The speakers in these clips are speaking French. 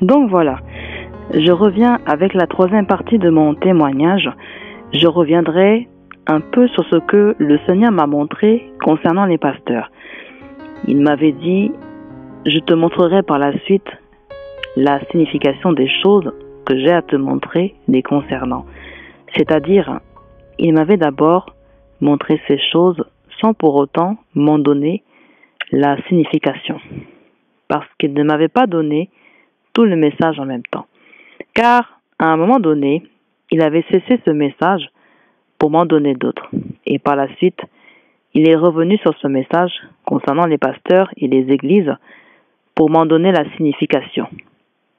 Donc voilà, je reviens avec la troisième partie de mon témoignage. Je reviendrai un peu sur ce que le Seigneur m'a montré concernant les pasteurs. Il m'avait dit, je te montrerai par la suite la signification des choses que j'ai à te montrer les concernant. C'est-à-dire, il m'avait d'abord montré ces choses sans pour autant m'en donner la signification. Parce qu'il ne m'avait pas donné tout le message en même temps. Car, à un moment donné, il avait cessé ce message pour m'en donner d'autres. Et par la suite, il est revenu sur ce message concernant les pasteurs et les églises pour m'en donner la signification.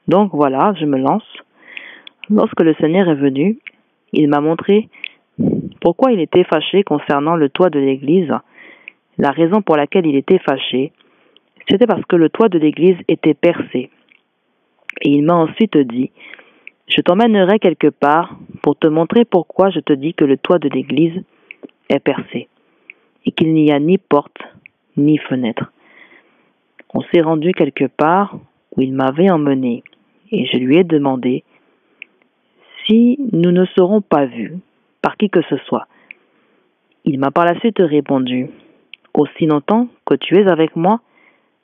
Donc voilà, je me lance. Lorsque le Seigneur est venu, il m'a montré pourquoi il était fâché concernant le toit de l'église. La raison pour laquelle il était fâché, c'était parce que le toit de l'église était percé. Et il m'a ensuite dit, je t'emmènerai quelque part pour te montrer pourquoi je te dis que le toit de l'église est percé et qu'il n'y a ni porte ni fenêtre. On s'est rendu quelque part où il m'avait emmené et je lui ai demandé si nous ne serons pas vus par qui que ce soit. Il m'a par la suite répondu, aussi longtemps que tu es avec moi,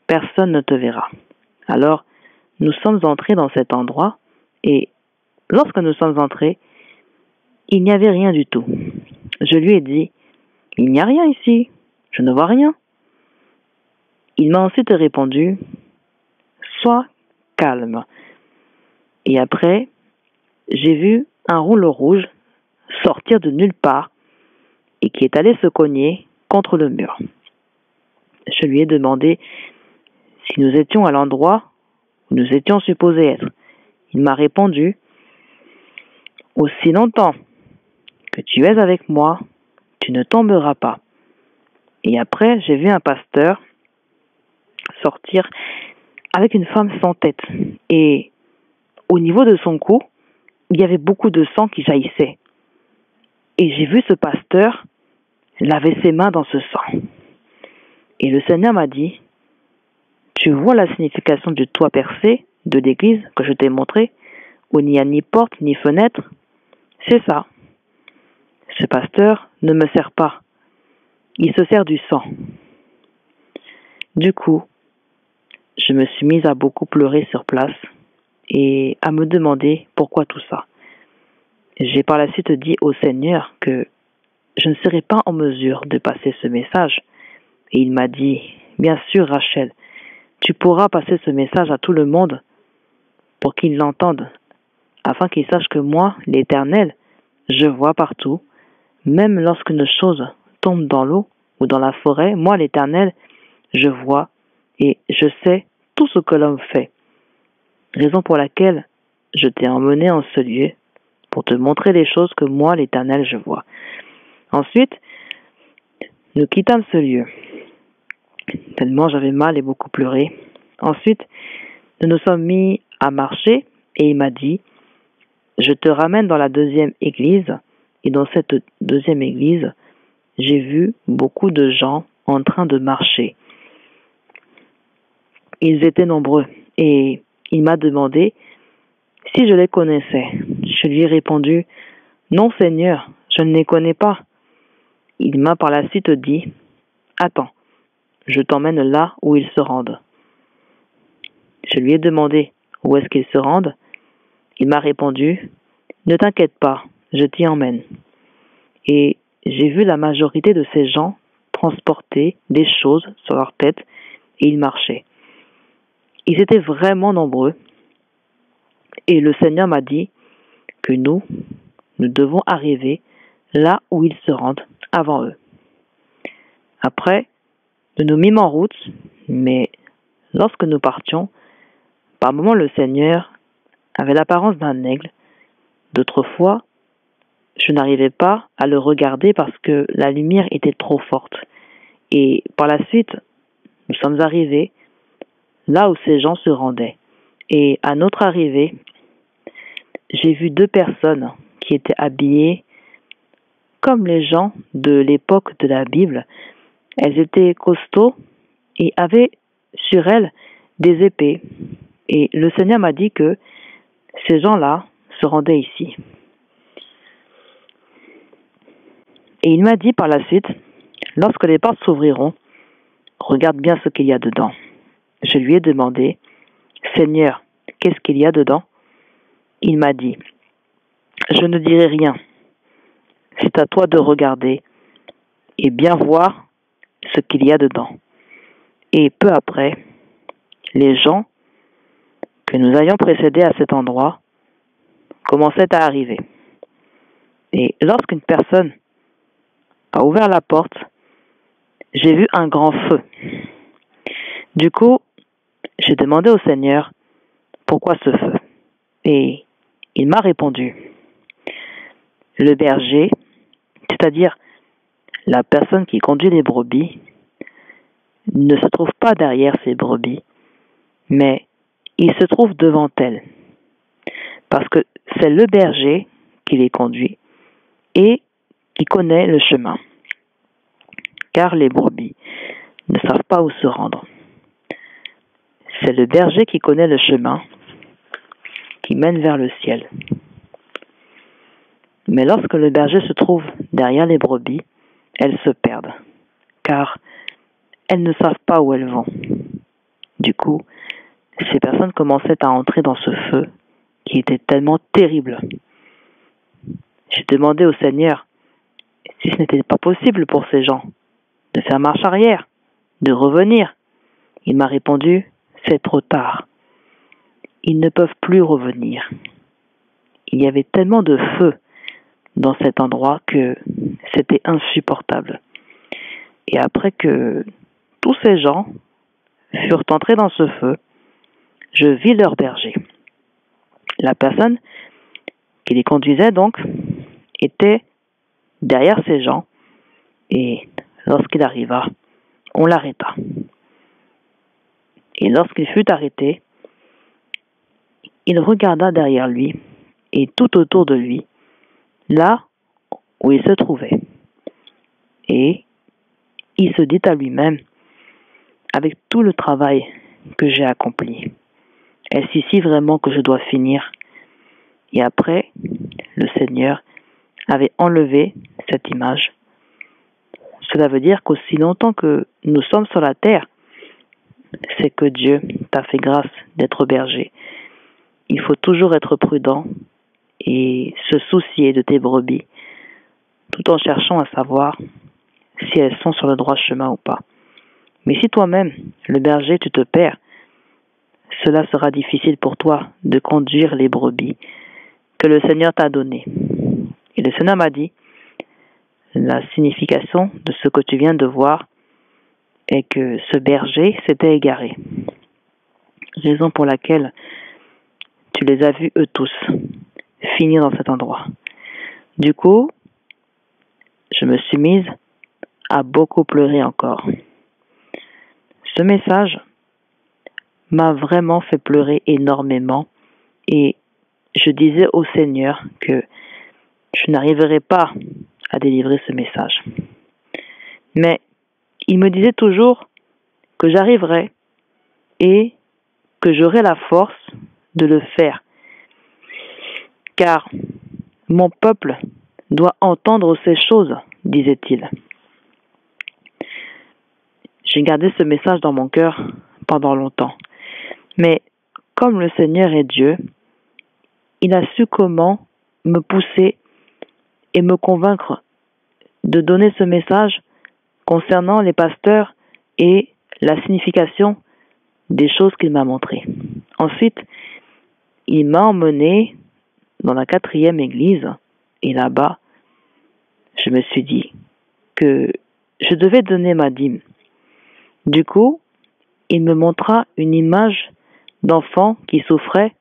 personne ne te verra. Alors, nous sommes entrés dans cet endroit et lorsque nous sommes entrés, il n'y avait rien du tout. Je lui ai dit, il n'y a rien ici, je ne vois rien. Il m'a ensuite répondu, sois calme. Et après, j'ai vu un rouleau rouge sortir de nulle part et qui est allé se cogner contre le mur. Je lui ai demandé si nous étions à l'endroit où nous étions supposés être. Il m'a répondu, aussi longtemps que tu es avec moi, tu ne tomberas pas. Et après, j'ai vu un pasteur sortir avec une femme sans tête. Et au niveau de son cou, il y avait beaucoup de sang qui jaillissait. Et j'ai vu ce pasteur laver ses mains dans ce sang. Et le Seigneur m'a dit, tu vois la signification du toit percé de l'église que je t'ai montré, où il n'y a ni porte ni fenêtre? C'est ça. Ce pasteur ne me sert pas. Il se sert du sang. Du coup, je me suis mise à beaucoup pleurer sur place et à me demander pourquoi tout ça. J'ai par la suite dit au Seigneur que je ne serais pas en mesure de passer ce message. Et il m'a dit, bien sûr Rachel, tu pourras passer ce message à tout le monde pour qu'ils l'entendent, afin qu'ils sachent que moi, l'Éternel, je vois partout, même lorsque une chose tombe dans l'eau ou dans la forêt, moi, l'Éternel, je vois et je sais tout ce que l'homme fait. Raison pour laquelle je t'ai emmené en ce lieu pour te montrer les choses que moi, l'Éternel, je vois. Ensuite, nous quittâmes ce lieu, tellement j'avais mal et beaucoup pleuré. Ensuite, nous nous sommes mis à marcher et il m'a dit, je te ramène dans la deuxième église. Et dans cette deuxième église, j'ai vu beaucoup de gens en train de marcher. Ils étaient nombreux et il m'a demandé si je les connaissais. Je lui ai répondu, non Seigneur, je ne les connais pas. Il m'a par la suite dit, attends, je t'emmène là où ils se rendent. Je lui ai demandé où est-ce qu'ils se rendent. Il m'a répondu, ne t'inquiète pas, je t'y emmène. Et j'ai vu la majorité de ces gens transporter des choses sur leur tête et ils marchaient. Ils étaient vraiment nombreux et le Seigneur m'a dit que nous devons arriver là où ils se rendent avant eux. Après, nous nous mîmes en route, mais lorsque nous partions, par moments le Seigneur avait l'apparence d'un aigle. D'autres fois, je n'arrivais pas à le regarder parce que la lumière était trop forte. Et par la suite, nous sommes arrivés là où ces gens se rendaient. Et à notre arrivée, j'ai vu deux personnes qui étaient habillées comme les gens de l'époque de la Bible. Elles étaient costauds et avaient sur elles des épées. Et le Seigneur m'a dit que ces gens-là se rendaient ici. Et il m'a dit par la suite, lorsque les portes s'ouvriront, regarde bien ce qu'il y a dedans. Je lui ai demandé, Seigneur, qu'est-ce qu'il y a dedans? Il m'a dit, je ne dirai rien. C'est à toi de regarder et bien voir ce qu'il y a dedans. Et peu après, les gens que nous avions précédés à cet endroit commençaient à arriver. Et lorsqu'une personne a ouvert la porte, j'ai vu un grand feu. Du coup, j'ai demandé au Seigneur, pourquoi ce feu? Et il m'a répondu, le berger, c'est-à-dire la personne qui conduit les brebis, ne se trouve pas derrière ces brebis, mais il se trouve devant elles. Parce que c'est le berger qui les conduit et qui connaît le chemin. Car les brebis ne savent pas où se rendre. C'est le berger qui connaît le chemin qui mène vers le ciel. Mais lorsque le berger se trouve derrière les brebis, elles se perdent, car elles ne savent pas où elles vont. Du coup, ces personnes commençaient à entrer dans ce feu qui était tellement terrible. J'ai demandé au Seigneur si ce n'était pas possible pour ces gens de faire marche arrière, de revenir. Il m'a répondu, c'est trop tard. Ils ne peuvent plus revenir. Il y avait tellement de feu dans cet endroit que c'était insupportable. Et après que tous ces gens furent entrés dans ce feu, je vis leur berger. La personne qui les conduisait donc était derrière ces gens et lorsqu'il arriva, on l'arrêta. Et lorsqu'il fut arrêté, il regarda derrière lui et tout autour de lui, là où il se trouvait. Et il se dit à lui-même, avec tout le travail que j'ai accompli, est-ce ici vraiment que je dois finir? Et après, le Seigneur avait enlevé cette image. Cela veut dire qu'aussi longtemps que nous sommes sur la terre, c'est que Dieu t'a fait grâce d'être berger. Il faut toujours être prudent et se soucier de tes brebis, tout en cherchant à savoir si elles sont sur le droit chemin ou pas. Mais si toi-même, le berger, tu te perds, cela sera difficile pour toi de conduire les brebis que le Seigneur t'a données. Et le Seigneur m'a dit, la signification de ce que tu viens de voir est que ce berger s'était égaré. Raison pour laquelle tu les as vus eux tous finir dans cet endroit. Du coup, je me suis mise à beaucoup pleurer encore. Ce message m'a vraiment fait pleurer énormément et je disais au Seigneur que je n'arriverais pas à délivrer ce message. Mais il me disait toujours que j'arriverais et que j'aurais la force de le faire. Car mon peuple doit entendre ces choses, disait-il. J'ai gardé ce message dans mon cœur pendant longtemps. Mais comme le Seigneur est Dieu, il a su comment me pousser et me convaincre de donner ce message concernant les pasteurs et la signification des choses qu'il m'a montrées. Ensuite, il m'a emmené dans la 4e église et là-bas, je me suis dit que je devais donner ma dîme. Du coup, il me montra une image d'enfant qui souffrait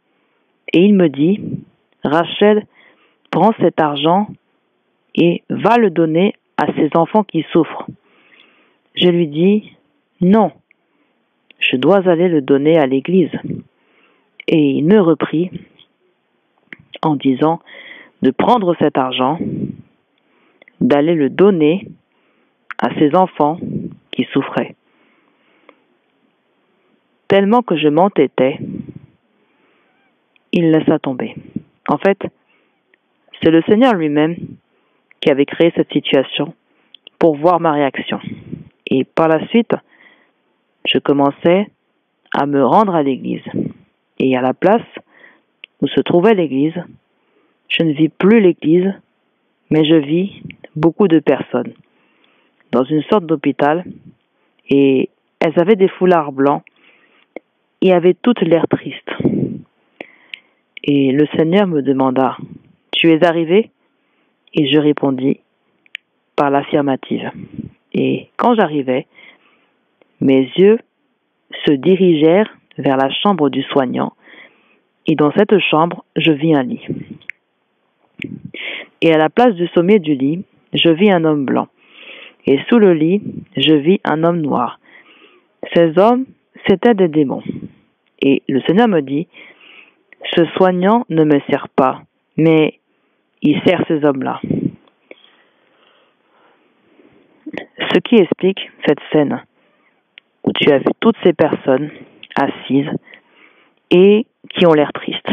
et il me dit, Rachel, prends cet argent et va le donner à ces enfants qui souffrent. Je lui dis, non, je dois aller le donner à l'église. Et il me reprit en disant de prendre cet argent, d'aller le donner à ces enfants qui souffraient. Tellement que je m'entêtais, il laissa tomber. En fait, c'est le Seigneur lui-même qui avait créé cette situation pour voir ma réaction. Et par la suite, je commençais à me rendre à l'église. Et à la place où se trouvait l'église, je ne vis plus l'église, mais je vis beaucoup de personnes dans une sorte d'hôpital, et elles avaient des foulards blancs et avaient toutes l'air tristes. Et le Seigneur me demanda, « Tu es arrivé ?» Et je répondis par l'affirmative. Et quand j'arrivais, mes yeux se dirigèrent vers la chambre du soignant, et dans cette chambre, je vis un lit. Et à la place du sommet du lit, je vis un homme blanc. Et sous le lit, je vis un homme noir. Ces hommes, c'étaient des démons. Et le Seigneur me dit, « Ce soignant ne me sert pas, mais il sert ces hommes-là. » Ce qui explique cette scène où tu as vu toutes ces personnes assises et qui ont l'air tristes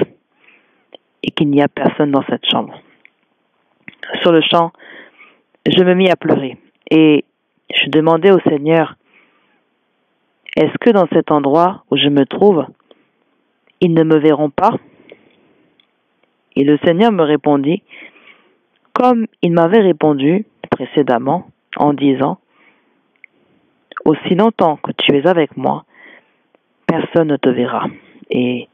et qu'il n'y a personne dans cette chambre. Sur le champ, je me mis à pleurer et je demandais au Seigneur, est-ce que dans cet endroit où je me trouve, ils ne me verront pas? Et le Seigneur me répondit, comme il m'avait répondu précédemment en disant, aussi longtemps que tu es avec moi, personne ne te verra. Et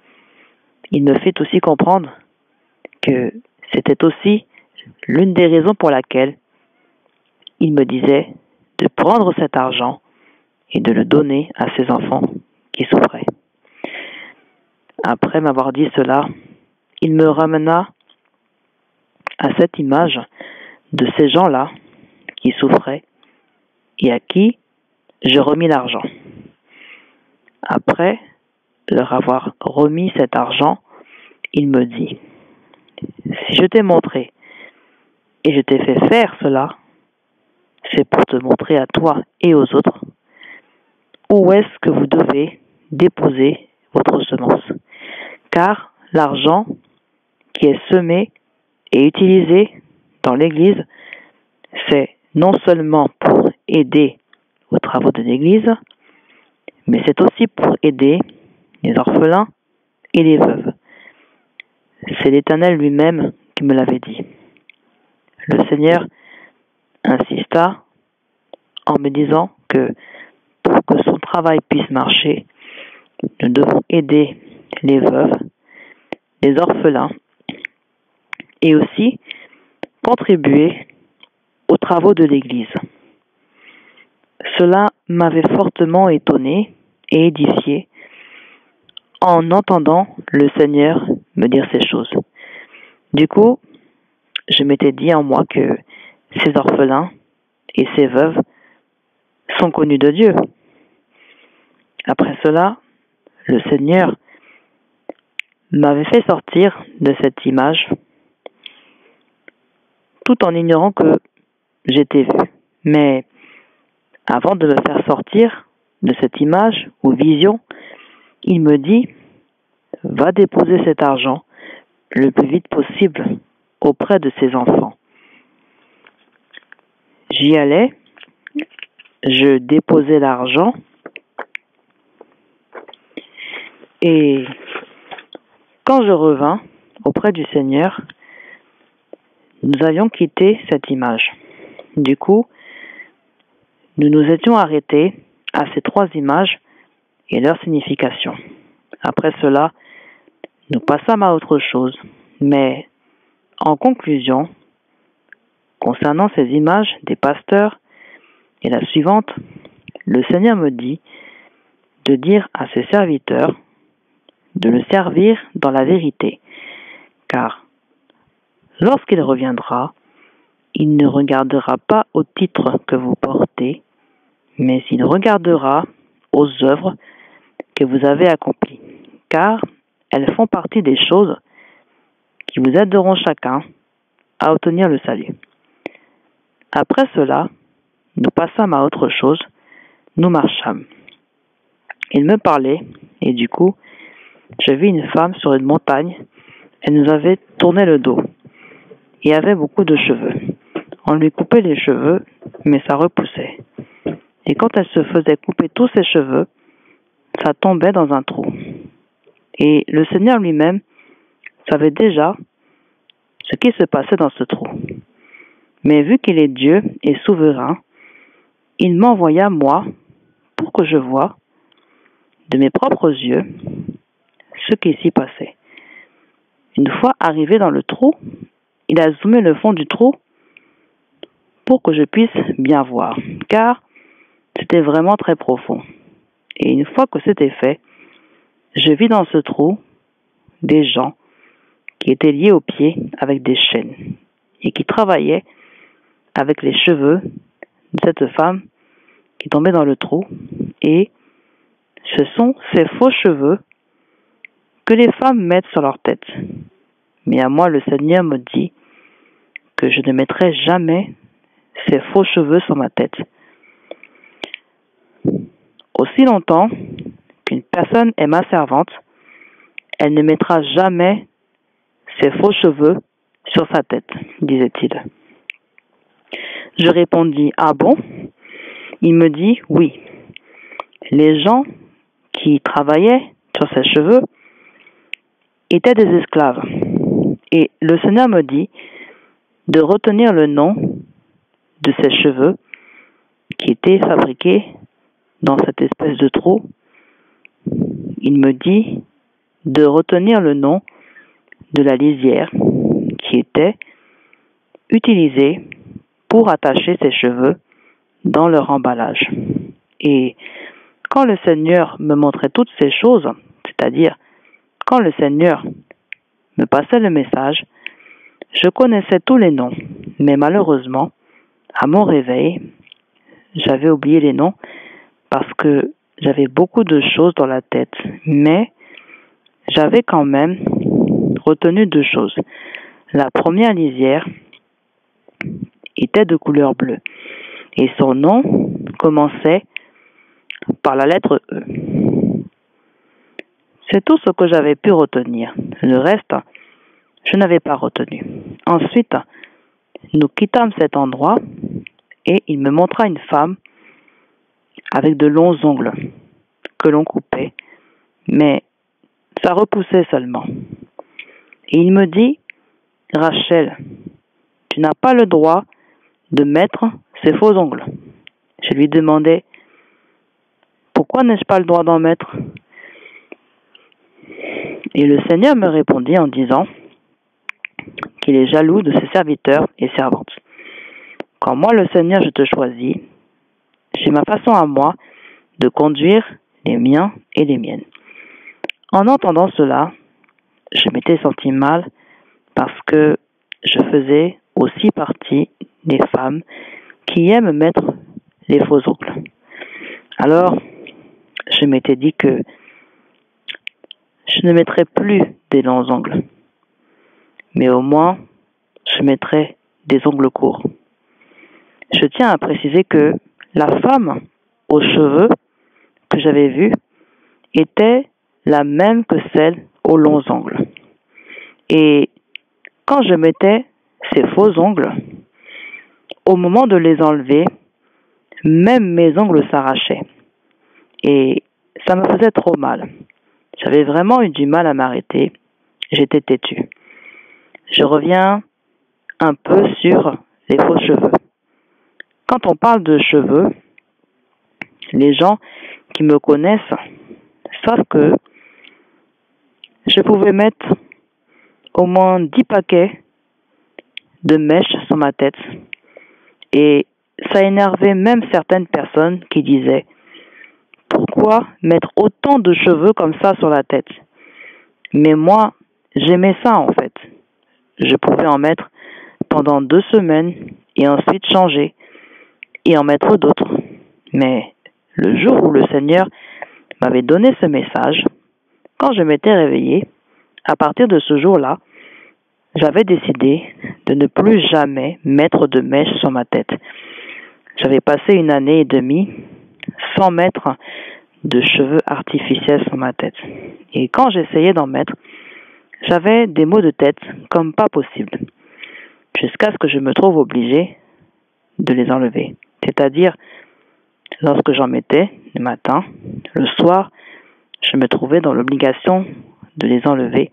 il me fait aussi comprendre que c'était aussi l'une des raisons pour laquelle il me disait de prendre cet argent et de le donner à ses enfants qui souffraient. Après m'avoir dit cela, il me ramena à cette image de ces gens-là qui souffraient et à qui je remis l'argent. Après leur avoir remis cet argent, il me dit, si je t'ai montré et je t'ai fait faire cela, c'est pour te montrer à toi et aux autres où est-ce que vous devez déposer votre semence. Car l'argent qui est semé et utilisé dans l'Église, c'est non seulement pour aider aux travaux de l'Église, mais c'est aussi pour aider les orphelins et les veuves. C'est l'Éternel lui-même qui me l'avait dit. Le Seigneur insista en me disant que pour que son travail puisse marcher, nous devons aider les veuves, les orphelins et aussi contribuer aux travaux de l'Église. Cela m'avait fortement étonné et édifié en entendant le Seigneur me dire ces choses. Du coup, je m'étais dit en moi que ces orphelins et ces veuves sont connus de Dieu. Après cela, le Seigneur m'avait fait sortir de cette image tout en ignorant que j'étais vu. Mais avant de me faire sortir de cette image ou vision, il me dit, va déposer cet argent le plus vite possible auprès de ses enfants. J'y allais, je déposais l'argent et quand je revins auprès du Seigneur, nous avions quitté cette image. Du coup, nous nous étions arrêtés à ces 3 images et leur signification. Après cela, nous passâmes à autre chose. Mais en conclusion, concernant ces images des pasteurs et la suivante, le Seigneur me dit de dire à ses serviteurs de le servir dans la vérité, car lorsqu'il reviendra, il ne regardera pas au titre que vous portez, mais il regardera aux œuvres que vous avez accomplies, car elles font partie des choses qui vous aideront chacun à obtenir le salut. Après cela, nous passâmes à autre chose, nous marchâmes. Il me parlait, et du coup, je vis une femme sur une montagne elle nous avait tourné le dos et avait beaucoup de cheveux. On lui coupait les cheveux, mais ça repoussait. Et quand elle se faisait couper tous ses cheveux, ça tombait dans un trou. Et le Seigneur lui-même savait déjà ce qui se passait dans ce trou. Mais vu qu'il est Dieu et souverain, il m'envoya, moi, pour que je voie de mes propres yeux ce qui s'y passait. Une fois arrivé dans le trou, il a zoomé le fond du trou pour que je puisse bien voir, car c'était vraiment très profond. Et une fois que c'était fait, je vis dans ce trou des gens qui étaient liés aux pieds avec des chaînes et qui travaillaient avec les cheveux de cette femme qui tombait dans le trou. Et ce sont ces faux cheveux que les femmes mettent sur leur tête. Mais à moi, le Seigneur me dit que je ne mettrai jamais ces faux cheveux sur ma tête. Aussi longtemps qu'une personne est ma servante, elle ne mettra jamais ses faux cheveux sur sa tête, disait-il. Je répondis, ah bon? Il me dit, oui. Les gens qui travaillaient sur ses cheveux étaient des esclaves. Et le Seigneur me dit de retenir le nom de ces cheveux qui étaient fabriqués dans cette espèce de trou. Il me dit de retenir le nom de la lisière qui était utilisée pour attacher ses cheveux dans leur emballage. Et quand le Seigneur me montrait toutes ces choses, c'est-à-dire quand le Seigneur me passait le message, je connaissais tous les noms, mais malheureusement, à mon réveil, j'avais oublié les noms parce que j'avais beaucoup de choses dans la tête, mais j'avais quand même retenu deux choses. La première lisière était de couleur bleue et son nom commençait par la lettre E. C'est tout ce que j'avais pu retenir. Le reste, je n'avais pas retenu. Ensuite, nous quittâmes cet endroit et il me montra une femme avec de longs ongles que l'on coupait, mais ça repoussait seulement. Et il me dit, Rachel, tu n'as pas le droit de mettre ces faux ongles. Je lui demandais, pourquoi n'ai-je pas le droit d'en mettre? Et le Seigneur me répondit en disant qu'il est jaloux de ses serviteurs et servantes. Quand moi, le Seigneur, je te choisis, j'ai ma façon à moi de conduire les miens et les miennes. En entendant cela, je m'étais senti mal parce que je faisais aussi partie des femmes qui aiment mettre les faux ongles. Alors, je m'étais dit que je ne mettrais plus des longs ongles, mais au moins, je mettrais des ongles courts. Je tiens à préciser que la femme aux cheveux que j'avais vue était la même que celle aux longs ongles. Et quand je mettais ces faux ongles, au moment de les enlever, même mes ongles s'arrachaient. Et ça me faisait trop mal. J'avais vraiment eu du mal à m'arrêter. J'étais têtue. Je reviens un peu sur les faux cheveux. Quand on parle de cheveux, les gens qui me connaissent savent que je pouvais mettre au moins 10 paquets de mèches sur ma tête. Et ça énervait même certaines personnes qui disaient « Pourquoi mettre autant de cheveux comme ça sur la tête ?» Mais moi, j'aimais ça en fait. Je pouvais en mettre pendant 2 semaines et ensuite changer et en mettre d'autres. Mais le jour où le Seigneur m'avait donné ce message, quand je m'étais réveillée, à partir de ce jour-là, j'avais décidé de ne plus jamais mettre de mèches sur ma tête. J'avais passé 1 année et demie sans mettre de cheveux artificiels sur ma tête. Et quand j'essayais d'en mettre, J'avais des maux de tête comme pas possible, jusqu'à ce que je me trouve obligé de les enlever. C'est-à-dire, lorsque j'en mettais le matin, le soir, je me trouvais dans l'obligation de les enlever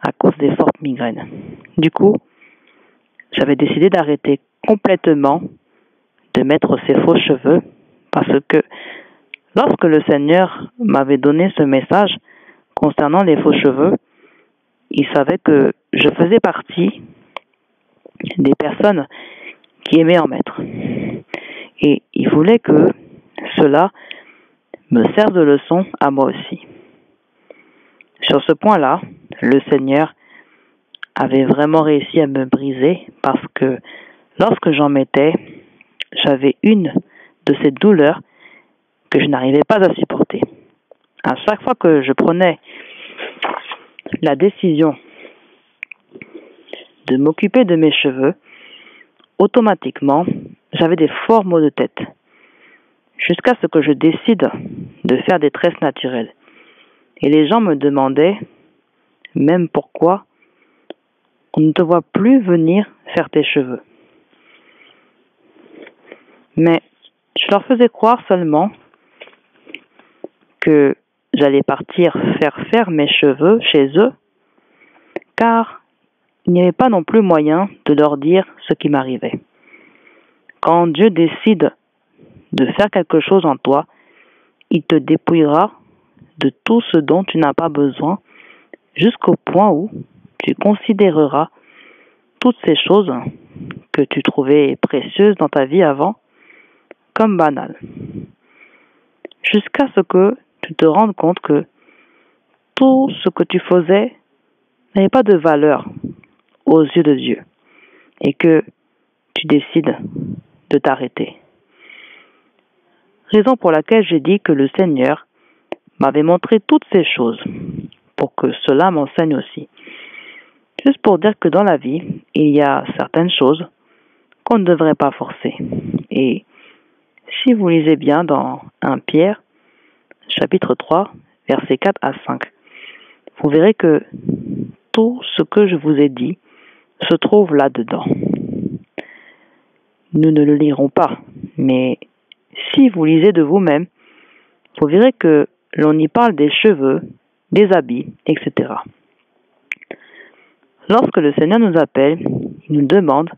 à cause des fortes migraines. Du coup, j'avais décidé d'arrêter complètement de mettre ces faux cheveux parce que lorsque le Seigneur m'avait donné ce message concernant les faux cheveux, il savait que je faisais partie des personnes qui aimaient en mettre. Et il voulait que cela me serve de leçon à moi aussi. Sur ce point-là, le Seigneur avait vraiment réussi à me briser parce que lorsque j'en mettais, j'avais une de ces douleurs que je n'arrivais pas à supporter. À chaque fois que je prenais la décision de m'occuper de mes cheveux, automatiquement, j'avais des forts maux de tête, jusqu'à ce que je décide de faire des tresses naturelles. Et les gens me demandaient même pourquoi on ne te voit plus venir faire tes cheveux. Mais je leur faisais croire seulement que j'allais partir faire mes cheveux chez eux, car il n'y avait pas non plus moyen de leur dire ce qui m'arrivait. Quand Dieu décide de faire quelque chose en toi, il te dépouillera de tout ce dont tu n'as pas besoin, jusqu'au point où tu considéreras toutes ces choses que tu trouvais précieuses dans ta vie avant comme banales. Jusqu'à ce que tu te rendes compte que tout ce que tu faisais n'avait pas de valeur aux yeux de Dieu et que tu décides de t'arrêter. Raison pour laquelle j'ai dit que le Seigneur m'avait montré toutes ces choses pour que cela m'enseigne aussi. Juste pour dire que dans la vie, il y a certaines choses qu'on ne devrait pas forcer. Et si vous lisez bien dans 1 Pierre, chapitre 3, versets 4 à 5, vous verrez que tout ce que je vous ai dit se trouve là-dedans. Nous ne le lirons pas, mais si vous lisez de vous-même, vous verrez que l'on y parle des cheveux, des habits, etc. Lorsque le Seigneur nous appelle, il nous demande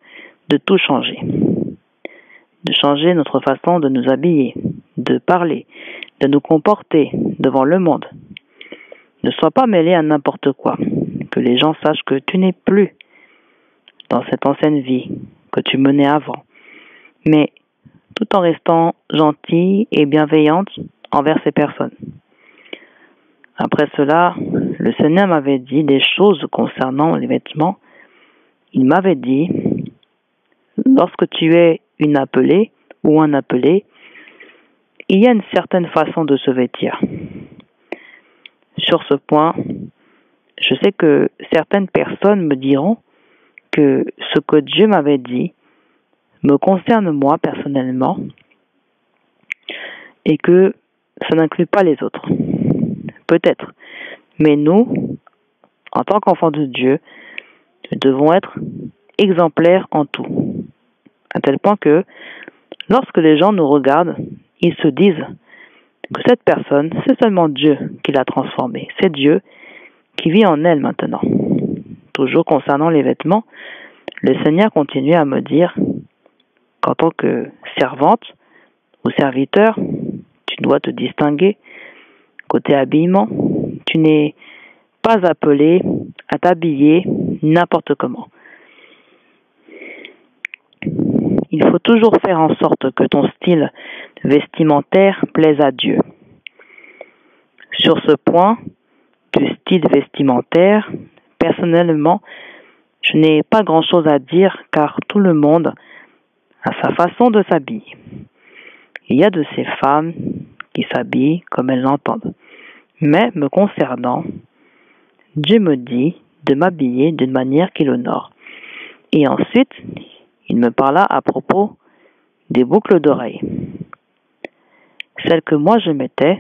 de tout changer. De changer notre façon de nous habiller, de parler, de nous comporter devant le monde. Ne sois pas mêlé à n'importe quoi, que les gens sachent que tu n'es plus dans cette ancienne vie que tu menais avant, mais tout en restant gentille et bienveillante envers ces personnes. Après cela, le Seigneur m'avait dit des choses concernant les vêtements. Il m'avait dit, lorsque tu es une appelée ou un appelé, il y a une certaine façon de se vêtir. Sur ce point, je sais que certaines personnes me diront que ce que Dieu m'avait dit me concerne moi personnellement et que ça n'inclut pas les autres. Peut-être. Mais nous, en tant qu'enfants de Dieu, nous devons être exemplaires en tout. À tel point que, lorsque les gens nous regardent, ils se disent que cette personne, c'est seulement Dieu qui l'a transformée. C'est Dieu qui vit en elle maintenant. Toujours concernant les vêtements, le Seigneur continue à me dire qu'en tant que servante ou serviteur, tu dois te distinguer. Côté habillement, tu n'es pas appelé à t'habiller n'importe comment. Il faut toujours faire en sorte que ton style vestimentaire plaise à Dieu. Sur ce point du style vestimentaire, personnellement, je n'ai pas grand-chose à dire car tout le monde a sa façon de s'habiller. Il y a de ces femmes qui s'habillent comme elles l'entendent. Mais me concernant, Dieu me dit de m'habiller d'une manière qui l'honore. Et ensuite, il me parla à propos des boucles d'oreilles. Celles que moi je mettais,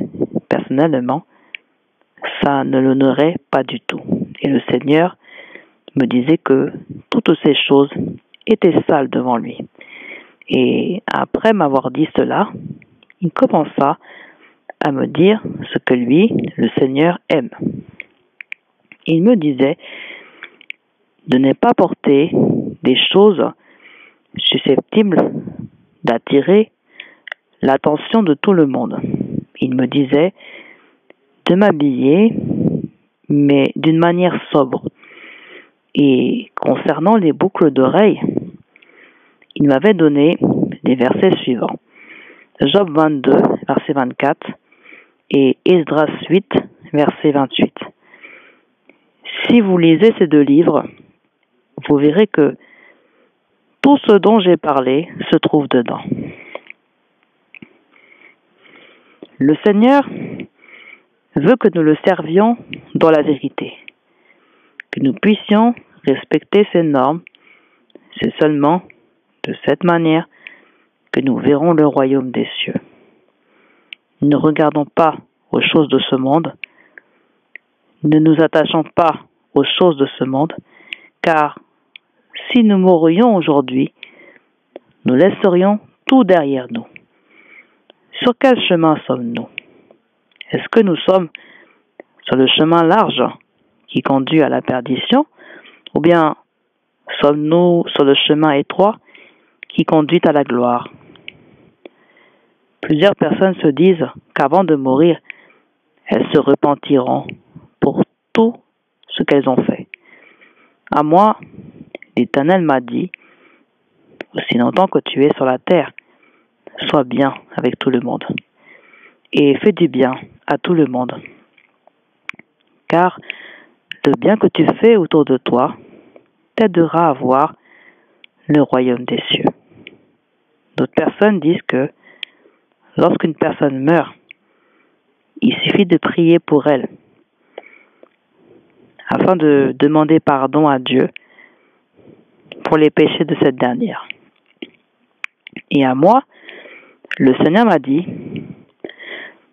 personnellement, ça ne l'honorait pas du tout. Et le Seigneur me disait que toutes ces choses étaient sales devant lui. Et après m'avoir dit cela, il commença à me dire ce que lui, le Seigneur, aime. Il me disait de ne pas porter des choses susceptibles d'attirer l'attention de tout le monde. Il me disait de m'habiller, mais d'une manière sobre. Et concernant les boucles d'oreilles, il m'avait donné les versets suivants. Job 22, verset 24, et Esdras 8, verset 28. Si vous lisez ces deux livres, vous verrez que tout ce dont j'ai parlé se trouve dedans. Le Seigneur veut que nous le servions dans la vérité, que nous puissions respecter ses normes. C'est seulement de cette manière que nous verrons le royaume des cieux. Ne regardons pas aux choses de ce monde, ne nous attachons pas aux choses de ce monde, car si nous mourions aujourd'hui, nous laisserions tout derrière nous. Sur quel chemin sommes-nous? Est-ce que nous sommes sur le chemin large qui conduit à la perdition, ou bien sommes-nous sur le chemin étroit qui conduit à la gloire? Plusieurs personnes se disent qu'avant de mourir, elles se repentiront pour tout ce qu'elles ont fait. À moi, l'Éternel m'a dit, aussi longtemps que tu es sur la terre, sois bien avec tout le monde et fais du bien à tout le monde. Car le bien que tu fais autour de toi t'aidera à voir le royaume des cieux. D'autres personnes disent que lorsqu'une personne meurt, il suffit de prier pour elle afin de demander pardon à Dieu pour les péchés de cette dernière. Et à moi, le Seigneur m'a dit,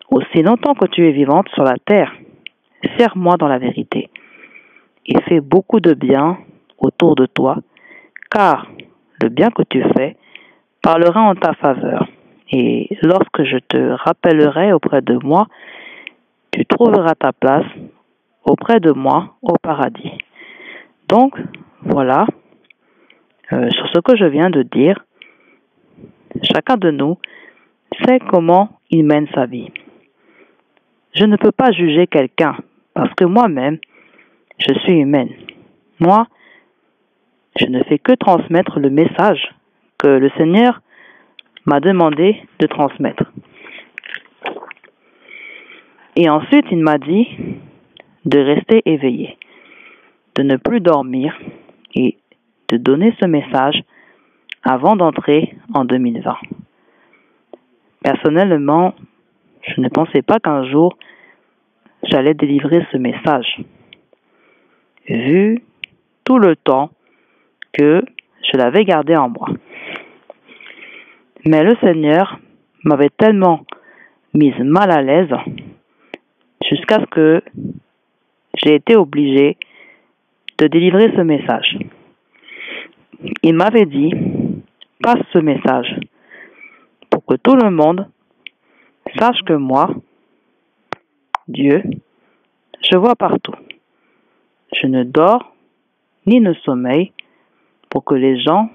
aussi longtemps que tu es vivante sur la terre, sers-moi dans la vérité et fais beaucoup de bien autour de toi, car le bien que tu fais parlera en ta faveur. Et lorsque je te rappellerai auprès de moi, tu trouveras ta place auprès de moi au paradis. Donc, voilà, sur ce que je viens de dire, chacun de nous sait comment il mène sa vie. Je ne peux pas juger quelqu'un parce que moi-même, je suis humaine. Moi, je ne fais que transmettre le message que le Seigneur m'a demandé de transmettre. Et ensuite, il m'a dit de rester éveillé, de ne plus dormir et de donner ce message avant d'entrer en 2020. Personnellement, je ne pensais pas qu'un jour j'allais délivrer ce message, vu tout le temps que je l'avais gardé en moi. Mais le Seigneur m'avait tellement mise mal à l'aise jusqu'à ce que j'ai été obligé de délivrer ce message. Il m'avait dit, passe ce message pour que tout le monde sache que moi, Dieu, je vois partout. Je ne dors ni ne sommeille pour que les gens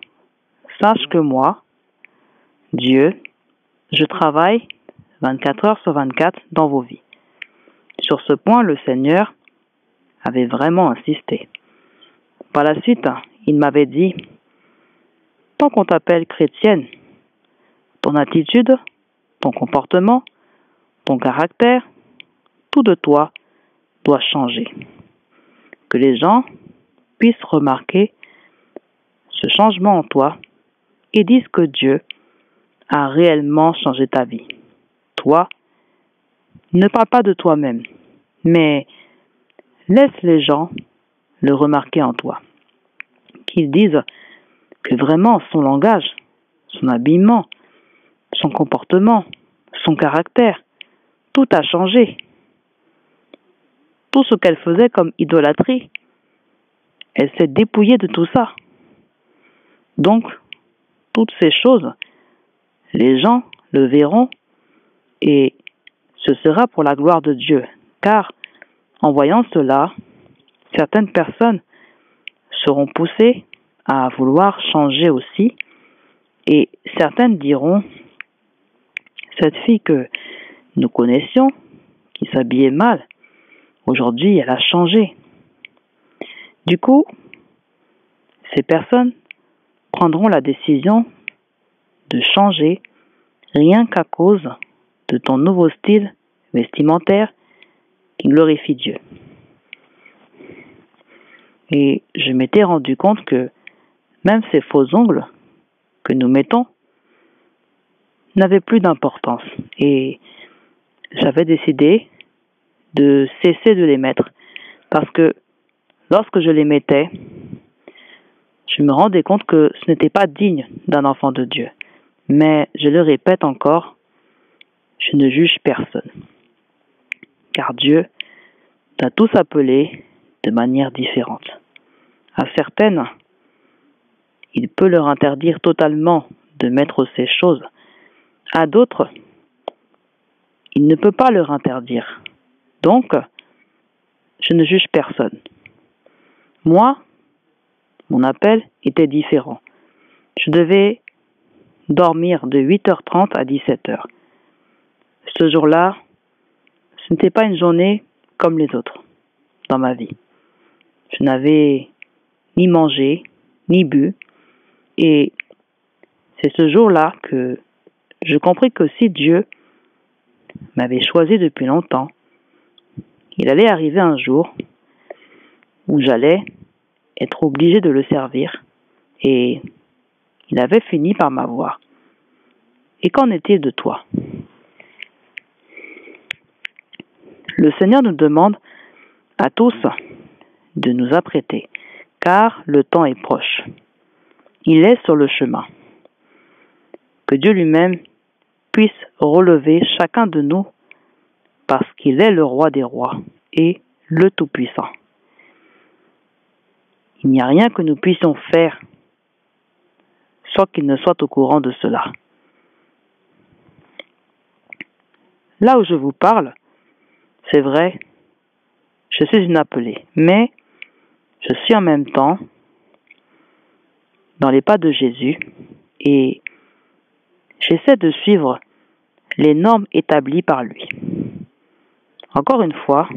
sachent que moi, Dieu, je travaille 24 heures sur 24 dans vos vies. Sur ce point, le Seigneur avait vraiment insisté. Par la suite, il m'avait dit, tant qu'on t'appelle chrétienne, ton attitude, ton comportement, ton caractère, tout de toi doit changer. Que les gens puissent remarquer ce changement en toi et disent que Dieu a réellement changé ta vie. Toi, ne parle pas de toi-même, mais laisse les gens le remarquer en toi. Qu'ils disent que vraiment son langage, son habillement, son comportement, son caractère, tout a changé. Tout ce qu'elle faisait comme idolâtrie elle s'est dépouillée de tout ça. Donc, toutes ces choses, les gens le verront et ce sera pour la gloire de Dieu. Car, en voyant cela, certaines personnes seront poussées à vouloir changer aussi et certaines diront, cette fille que nous connaissions, qui s'habillait mal, aujourd'hui elle a changé. Du coup, ces personnes prendront la décision de changer rien qu'à cause de ton nouveau style vestimentaire qui glorifie Dieu. Et je m'étais rendu compte que même ces faux ongles que nous mettons n'avaient plus d'importance. Et j'avais décidé de cesser de les mettre parce que lorsque je les mettais, je me rendais compte que ce n'était pas digne d'un enfant de Dieu. Mais je le répète encore, je ne juge personne. Car Dieu nous a tous appelés de manière différente. À certaines, il peut leur interdire totalement de mettre ces choses. À d'autres, il ne peut pas leur interdire. Donc, je ne juge personne. Moi, mon appel était différent. Je devais dormir de 8h30 à 17h. Ce jour-là, ce n'était pas une journée comme les autres dans ma vie. Je n'avais ni mangé, ni bu. Et c'est ce jour-là que je compris que si Dieu m'avait choisi depuis longtemps, il allait arriver un jour où j'allais être obligé de le servir. Et il avait fini par m'avoir. Et qu'en est-il de toi? Le Seigneur nous demande à tous de nous apprêter, car le temps est proche. Il est sur le chemin. Que Dieu lui-même puisse relever chacun de nous parce qu'il est le roi des rois et le Tout-Puissant. Il n'y a rien que nous puissions faire sans qu'il ne soit au courant de cela. Là où je vous parle, c'est vrai, je suis une appelée, mais je suis en même temps dans les pas de Jésus et j'essaie de suivre les normes établies par lui. Encore une fois,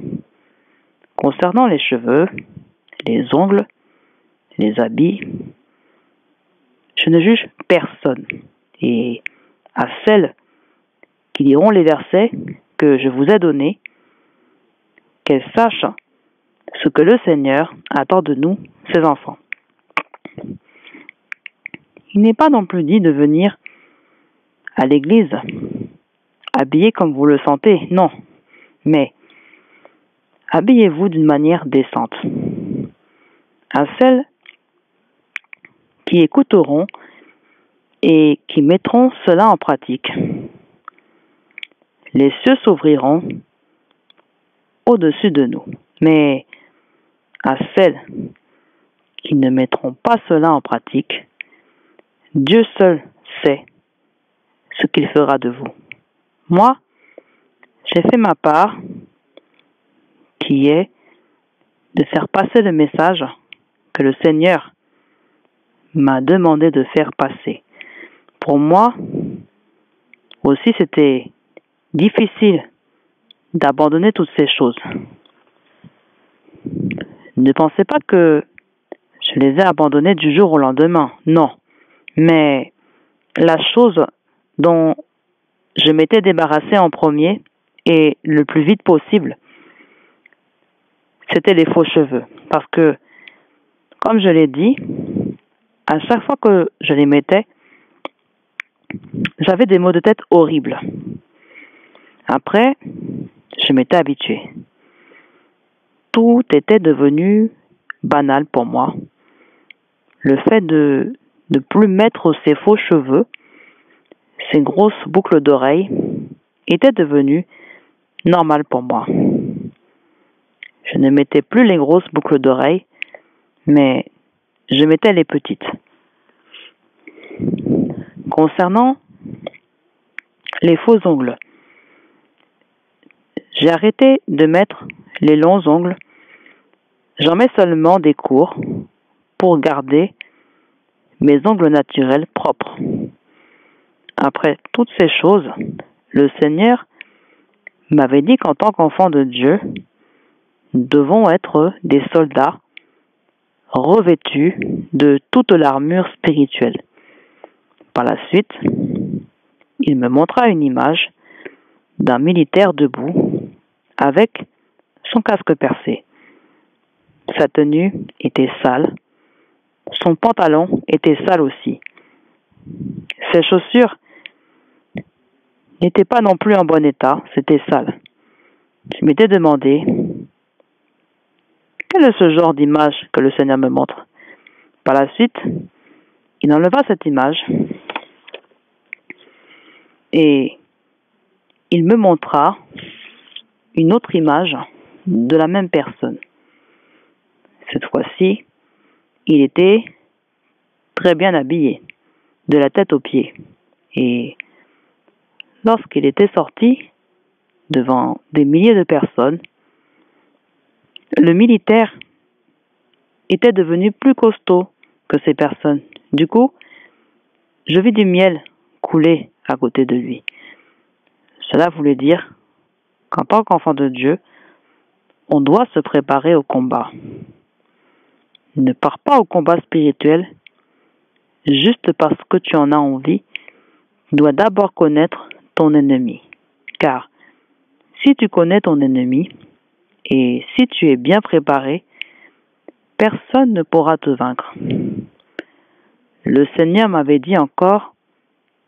concernant les cheveux, les ongles, les habits, je ne juge personne. Et à celles qui liront les versets que je vous ai donnés, qu'elles sachent ce que le Seigneur attend de nous, ses enfants. Il n'est pas non plus dit de venir à l'église habillé comme vous le sentez, non. Mais habillez-vous d'une manière décente. À celles qui écouteront et qui mettront cela en pratique, les cieux s'ouvriront au-dessus de nous. Mais à celles qui ne mettront pas cela en pratique, Dieu seul sait ce qu'il fera de vous. Moi, j'ai fait ma part, qui est de faire passer le message que le Seigneur m'a demandé de faire passer. Pour moi, aussi, c'était difficile d'abandonner toutes ces choses. Ne pensez pas que je les ai abandonnées du jour au lendemain, non. Mais la chose dont je m'étais débarrassée en premier et le plus vite possible, c'était les faux cheveux. Parce que, comme je l'ai dit, à chaque fois que je les mettais, j'avais des maux de tête horribles. Après, je m'étais habituée. Tout était devenu banal pour moi. Le fait de ne plus mettre ces faux cheveux, ces grosses boucles d'oreilles, était devenu normal pour moi. Je ne mettais plus les grosses boucles d'oreilles, mais je mettais les petites. Concernant les faux ongles, j'ai arrêté de mettre les longs ongles. J'en mets seulement des courts pour garder mes ongles naturels propres. Après toutes ces choses, le Seigneur m'avait dit qu'en tant qu'enfants de Dieu, nous devons être des soldats revêtus de toute l'armure spirituelle. Par la suite, il me montra une image d'un militaire debout avec son casque percé. Sa tenue était sale, son pantalon était sale aussi. Ses chaussures n'étaient pas non plus en bon état, c'était sale. Je m'étais demandé, quel est ce genre d'image que le Seigneur me montre? Par la suite, il enleva cette image et il me montra une autre image de la même personne. Cette fois-ci, il était très bien habillé, de la tête aux pieds. Et lorsqu'il était sorti devant des milliers de personnes, le militaire était devenu plus costaud que ces personnes. Du coup, je vis du miel couler à côté de lui. Cela voulait dire qu'en tant qu'enfant de Dieu, on doit se préparer au combat. Ne pars pas au combat spirituel juste parce que tu en as envie. Tu dois d'abord connaître ton ennemi. Car si tu connais ton ennemi et si tu es bien préparé, personne ne pourra te vaincre. Le Seigneur m'avait dit encore,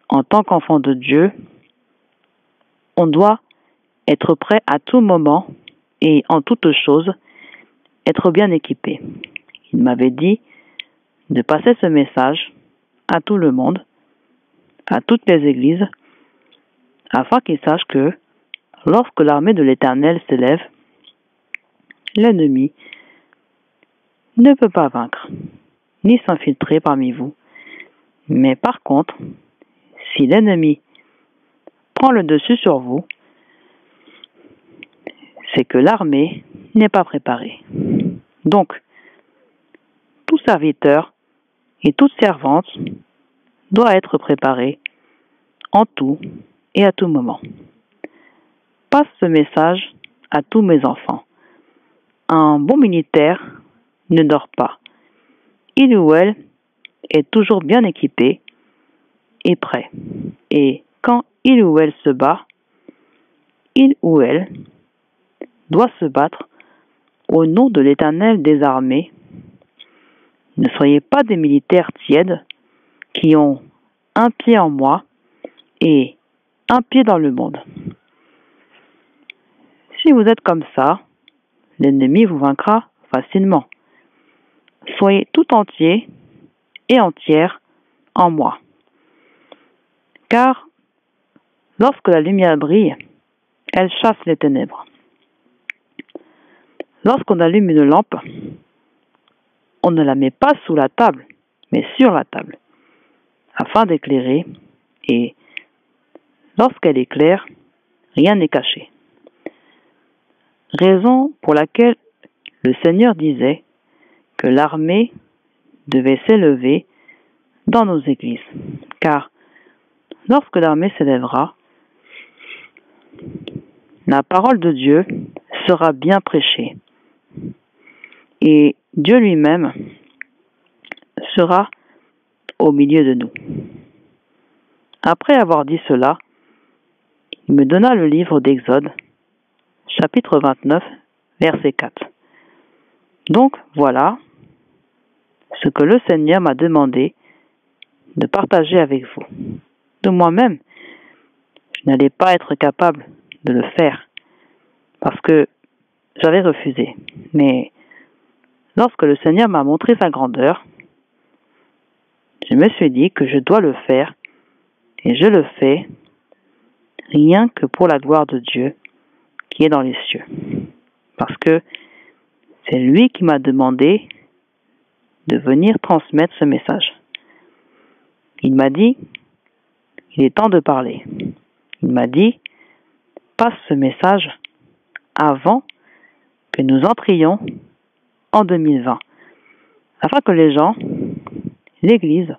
en tant qu'enfant de Dieu, on doit être prêt à tout moment et en toutes choses, être bien équipé. Il m'avait dit de passer ce message à tout le monde, à toutes les églises, afin qu'ils sachent que lorsque l'armée de l'Éternel s'élève, l'ennemi ne peut pas vaincre, ni s'infiltrer parmi vous. Mais par contre, si l'ennemi prend le dessus sur vous, c'est que l'armée n'est pas préparée. Donc, tout serviteur et toute servante doit être préparé en tout et à tout moment. Passe ce message à tous mes enfants. Un bon militaire ne dort pas. Il ou elle est toujours bien équipé et prêt. Et quand il ou elle se bat, il ou elle doit se battre au nom de l'Éternel des armées. Ne soyez pas des militaires tièdes qui ont un pied en moi et un pied dans le monde. Si vous êtes comme ça, l'ennemi vous vaincra facilement. Soyez tout entier et entière en moi. Car lorsque la lumière brille, elle chasse les ténèbres. Lorsqu'on allume une lampe, on ne la met pas sous la table, mais sur la table, afin d'éclairer, et lorsqu'elle éclaire, rien n'est caché. Raison pour laquelle le Seigneur disait que l'armée devait s'élever dans nos églises. Car lorsque l'armée s'élèvera, la parole de Dieu sera bien prêchée. Et Dieu lui-même sera au milieu de nous. Après avoir dit cela, il me donna le livre d'Exode, chapitre 29, verset 4. Donc voilà ce que le Seigneur m'a demandé de partager avec vous. De moi-même, je n'allais pas être capable de le faire parce que j'avais refusé. Mais lorsque le Seigneur m'a montré sa grandeur, je me suis dit que je dois le faire et je le fais rien que pour la gloire de Dieu qui est dans les cieux. Parce que c'est lui qui m'a demandé de venir transmettre ce message. Il m'a dit, il est temps de parler. Il m'a dit, passe ce message avant que nous entrions en 2020, afin que les gens, l'Église,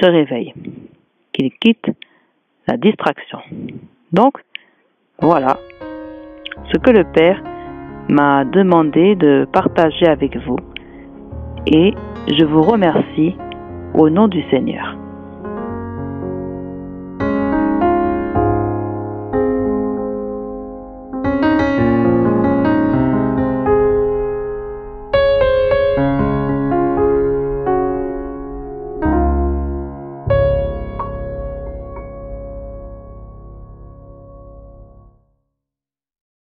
se réveillent, qu'ils quittent la distraction. Donc, voilà ce que le Père m'a demandé de partager avec vous, et je vous remercie au nom du Seigneur.